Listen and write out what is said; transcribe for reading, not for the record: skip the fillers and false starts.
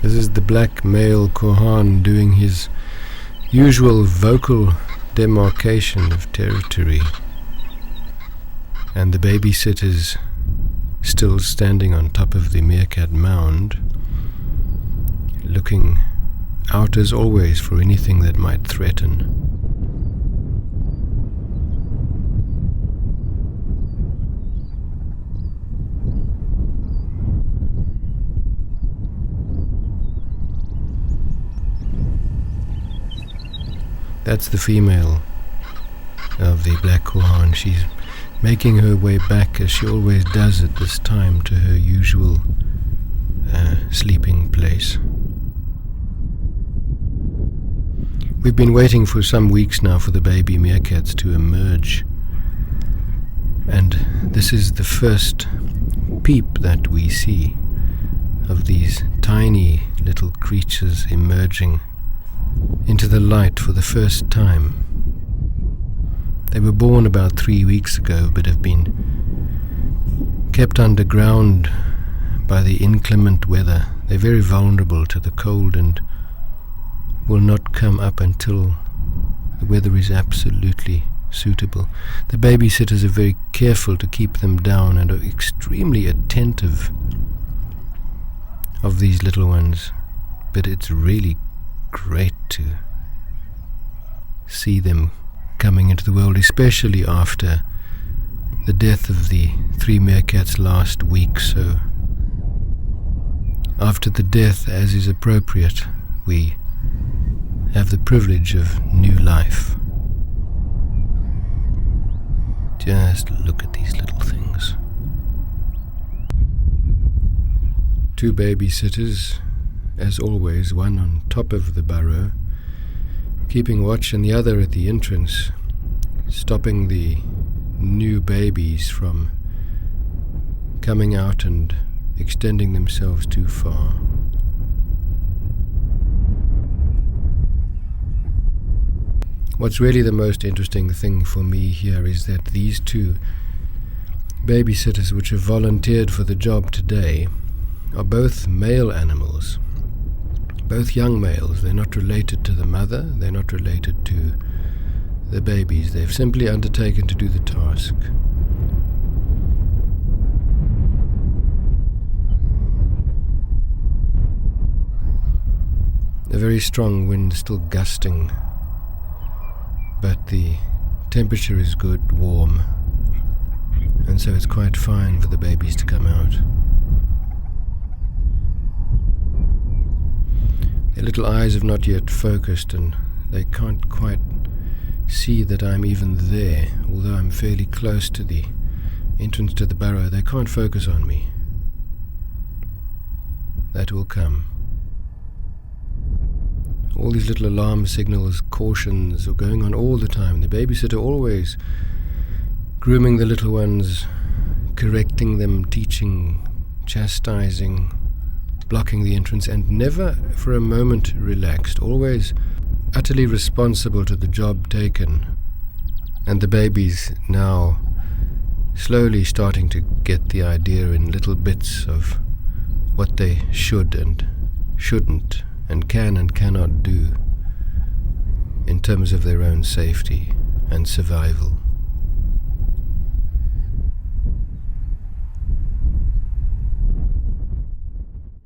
This is the black male Korhaan doing his usual vocal demarcation of territory, and the babysitter's still standing on top of the meerkat mound, looking out as always for anything that might threaten. That's the female of the Black Korhaan. She's making her way back, as she always does at this time, to her usual sleeping place. We've been waiting for some weeks now for the baby meerkats to emerge, and this is the first peep that we see of these tiny little creatures emerging into the light for the first time. They were born about 3 weeks ago, but have been kept underground by the inclement weather. They're very vulnerable to the cold and will not come up until the weather is absolutely suitable. The babysitters are very careful to keep them down and are extremely attentive of these little ones, but it's really great to see them coming into the world, especially after the death of the 3 meerkats last week. So after the death, as is appropriate, we have the privilege of new life. Just look at these little things. 2 babysitters, as always, one on top of the burrow, keeping watch, and the other at the entrance, stopping the new babies from coming out and extending themselves too far. What's really the most interesting thing for me here is that these 2 babysitters which have volunteered for the job today are both male animals. Both young males. They're not related to the mother, they're not related to the babies. They've simply undertaken to do the task. A very strong wind still gusting, but the temperature is good, warm, and so it's quite fine for the babies to come out. Their little eyes have not yet focused, and they can't quite see that I'm even there. Although I'm fairly close to the entrance to the burrow, they can't focus on me. That will come. All these little alarm signals, cautions are going on all the time. The babysitter always grooming the little ones, correcting them, teaching, chastising, blocking the entrance, and never for a moment relaxed, always utterly responsible to the job taken. And the babies now slowly starting to get the idea in little bits of what they should and shouldn't and can and cannot do in terms of their own safety and survival.